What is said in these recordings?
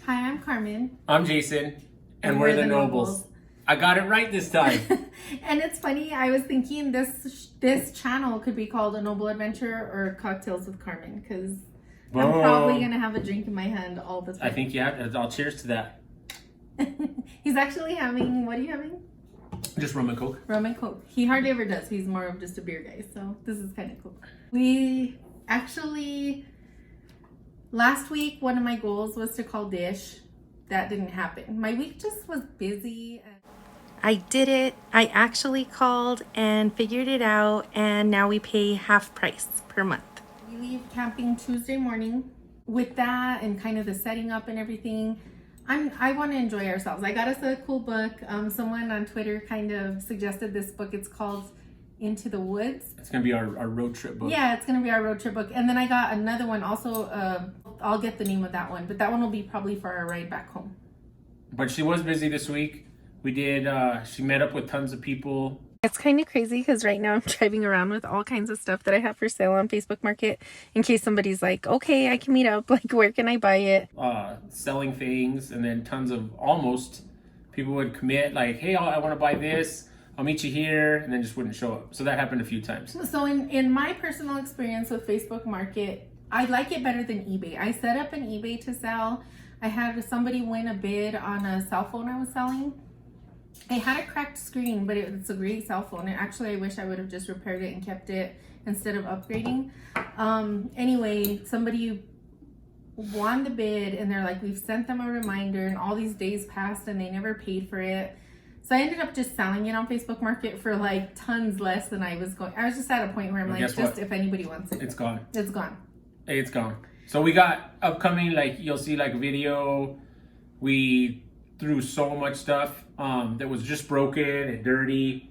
Hi, I'm Carmen. I'm Jason, and we're the Nobles. I got it right this time. And it's funny, I was thinking this channel could be called A Noble Adventure or Cocktails with Carmen, because I'm probably going to have a drink in my hand all the time. I think, yeah, I'll cheers to that. He's actually having, what are you having? Just rum and coke. Rum and coke. He hardly ever does. He's more of just a beer guy, so this is kind of cool. We actually... Last week, one of my goals was to call Dish. That didn't happen. My week just was busy. I did it. I actually called and figured it out, and now we pay half price per month. We leave camping Tuesday morning. With that and kind of the setting up and everything, I want to enjoy ourselves. I got us a cool book. Someone on Twitter kind of suggested this book. It's called Into the Woods. It's gonna be our road trip book. Yeah, it's gonna be our road trip book. And then I got another one also. I'll get the name of that one, but that one will be probably for our ride back home. But she was busy this week. We did, she met up with tons of people. It's kind of crazy because right now I'm driving around with all kinds of stuff that I have for sale on Facebook Market in case somebody's like, okay, I can meet up. Like, where can I buy it? Selling things, and then tons of almost people would commit like, hey, I want to buy this. I'll meet you here, and then just wouldn't show up. So that happened a few times. So in my personal experience with Facebook Market, I like it better than eBay. I set up an eBay to sell. I had somebody win a bid on a cell phone I was selling. It had a cracked screen, but it's a great cell phone. And actually, I wish I would have just repaired it and kept it instead of upgrading. Anyway, somebody won the bid, and they're like, we've sent them a reminder, and all these days passed, and they never paid for it. So I ended up just selling it on Facebook Market for like tons less than I was going. I was just at a point where I'm like, just if anybody wants it. It's gone. It's gone. It's gone. So we got upcoming, like you'll see like a video. We threw so much stuff that was just broken and dirty.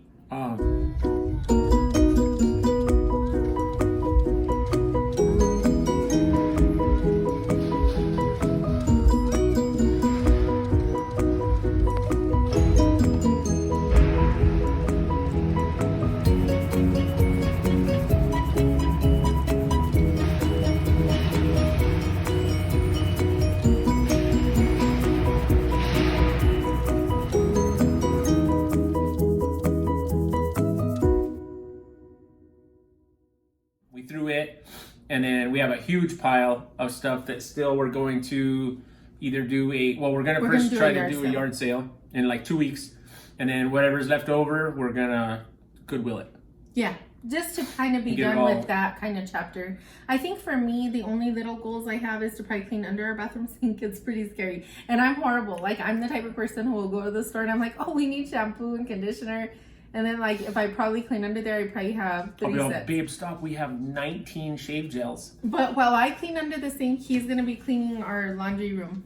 Through it, and then we have a huge pile of stuff that still we're going to either do we're gonna first try to do a yard sale in like 2 weeks, and then whatever's left over we're gonna Goodwill it. Yeah, just to kind of be done with that kind of chapter. I think for me, the only little goals I have is to probably clean under our bathroom sink. It's pretty scary, and I'm horrible. Like, I'm the type of person who will go to the store and I'm like, oh, we need shampoo and conditioner. And then, like, if I probably clean under there, I probably have 3 sets. Babe, stop. We have 19 shave gels. But while I clean under the sink, he's going to be cleaning our laundry room.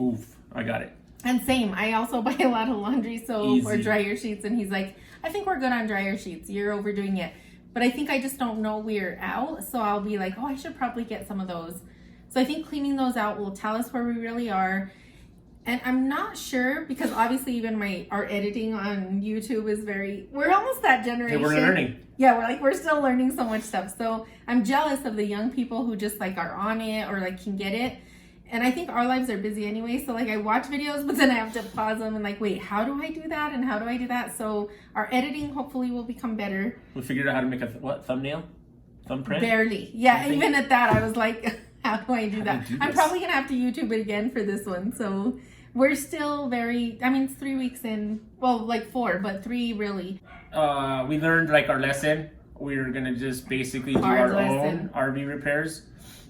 Oof. I got it. And same. I also buy a lot of laundry soap or dryer sheets. And he's like, I think we're good on dryer sheets. You're overdoing it. But I think I just don't know we're out. So I'll be like, oh, I should probably get some of those. So I think cleaning those out will tell us where we really are. And I'm not sure, because obviously even our editing on YouTube is we're almost that generation. Hey, we're learning. Yeah, we're still learning so much stuff. So I'm jealous of the young people who just like are on it or like can get it. And I think our lives are busy anyway. So like I watch videos, but then I have to pause them and like, wait, how do I do that? And how do I do that? So our editing hopefully will become better. We figured out how to make a thumbnail? Thumbprint? Barely. Yeah, even at that I was like, how do I do that? I'm probably going to have to YouTube it again for this one. So we're still it's 3 weeks in. Well, like 4, but 3 really. We learned like our lesson. We were going to just basically do our own RV repairs.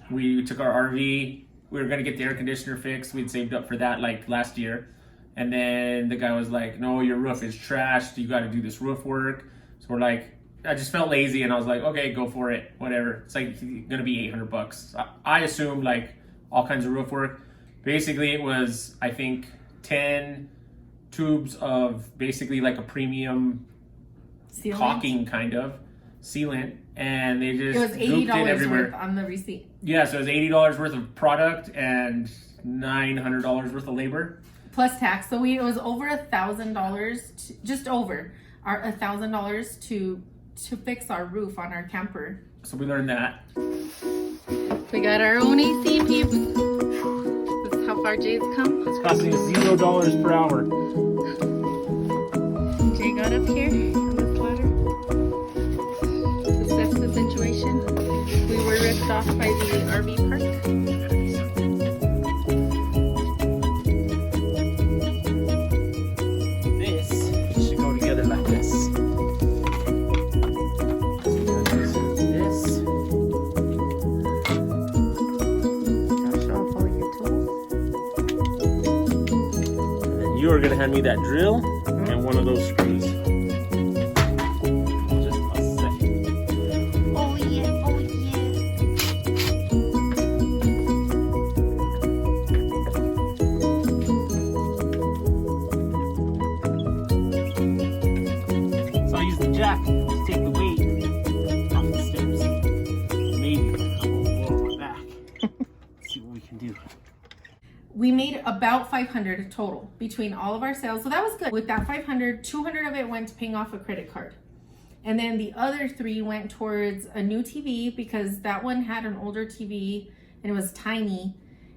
We took our RV. We were going to get the air conditioner fixed. We'd saved up for that like last year. And then the guy was like, no, your roof is trashed. You got to do this roof work. So we're like, I just felt lazy, and I was like, okay, go for it. Whatever. It's like going to be $800. I assumed like all kinds of roof work. Basically, it was, I think, 10 tubes of basically like a premium sealant, caulking kind of sealant, and they just it was $80 everywhere. Worth on the receipt. Yeah, so it was $80 worth of product and $900 worth of labor. Plus tax. So it was over $1,000, just over $1,000 to fix our roof on our camper. So we learned that. We got our own AC, peeps. This is how far Jay's come. It's costing us $0 per hour. Jay got up here on this ladder to assess the situation. We were ripped off by the RV park. This should go together like this. This. I'll show off all your tools. And then you are going to hand me that drill and one of those screws. Just a second. Oh yeah, oh yeah. So I'll use the jack to take the weight off the steps. Maybe I'll go on my back. See what we can do. We made about 500 total between all of our sales, so that was good. With that 500, 200 of it went to paying off a credit card. And then the other 3 went towards a new TV because that one had an older TV and it was tiny.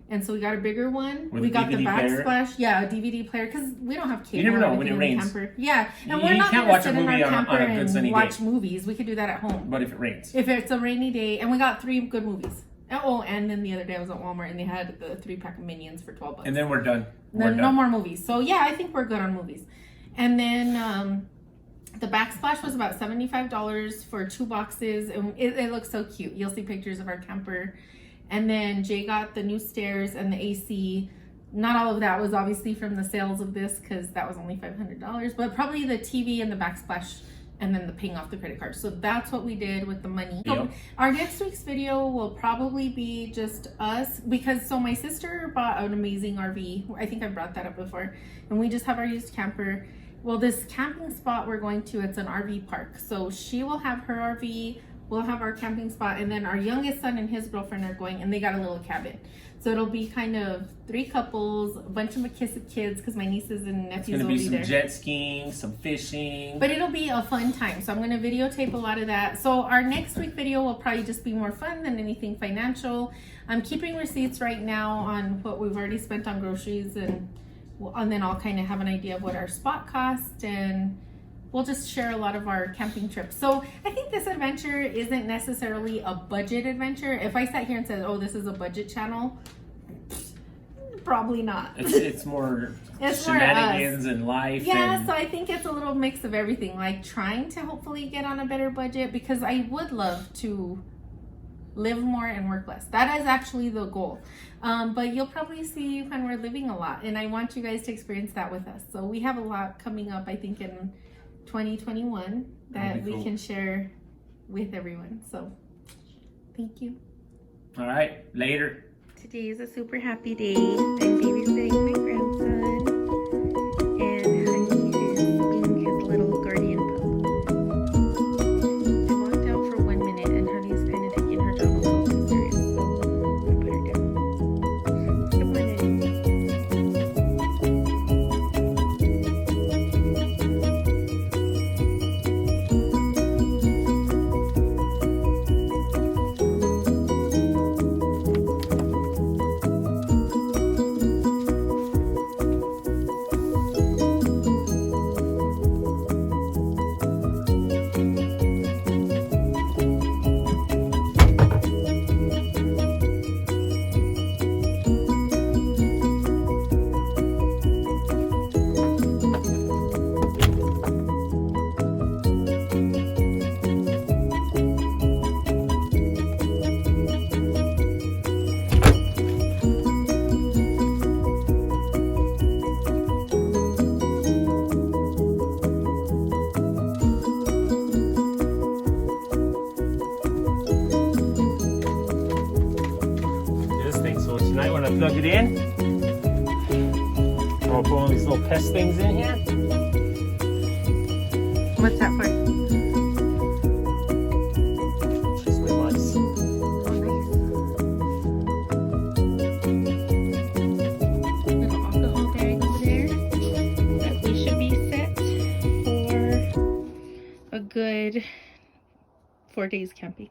And so we got a bigger one. With we a got the DVD player? backsplash. Yeah, a DVD player because we don't have cable. You never know or when it anything in the rains. camper. Yeah, and You we're not can't going to watch a sit in movie our on a camper good sunny and day. watch movies. We could do that at home. But if it rains. If it's a rainy day, and we got 3 good movies. Oh, and then the other day I was at Walmart and they had the 3-pack of Minions for $12. And then we're done. No more movies. So yeah, I think we're good on movies. And then the backsplash was about $75 for 2 boxes, and it looks so cute. You'll see pictures of our camper. And then Jay got the new stairs and the AC. Not all of that was obviously from the sales of this because that was only $500, but probably the TV and the backsplash and then the paying off the credit card. So that's what we did with the money. Yep. So our next week's video will probably be just us because my sister bought an amazing RV. I think I brought that up before. And we just have our used camper. Well, this camping spot we're going to, it's an RV park. So she will have her RV, we'll have our camping spot, and then our youngest son and his girlfriend are going, and they got a little cabin. So it'll be kind of 3 couples, a bunch of McKissick kids, because my nieces and nephews will be there. It's gonna be some jet skiing, some fishing. But it'll be a fun time. So I'm gonna videotape a lot of that. So our next week video will probably just be more fun than anything financial. I'm keeping receipts right now on what we've already spent on groceries, and then I'll kind of have an idea of what our spot cost, and we'll just share a lot of our camping trips. So I think this adventure isn't necessarily a budget adventure. If I sat here and said, oh, this is a budget channel, probably not. It's more It's shenanigans and life. Yeah, and so I think it's a little mix of everything. Like trying to hopefully get on a better budget because I would love to live more and work less. That is actually the goal. But you'll probably see when we're living a lot, and I want you guys to experience that with us. So we have a lot coming up, I think, in 2021 that we can share with everyone. So thank you. All right, later. Today is a super happy day. I'm babysitting my grandson, and Honey is being his little guardian pup. I walked out for 1 minute, and Honey's kind of taking her job a little too serious, so I'm gonna put her down. Good morning. Tonight when I plug it in, I'll put one of these little pest things in here. What's that for? Just my mice. Oh, nice. Little alcohol bag over there. But we should be set for a good 4 days camping.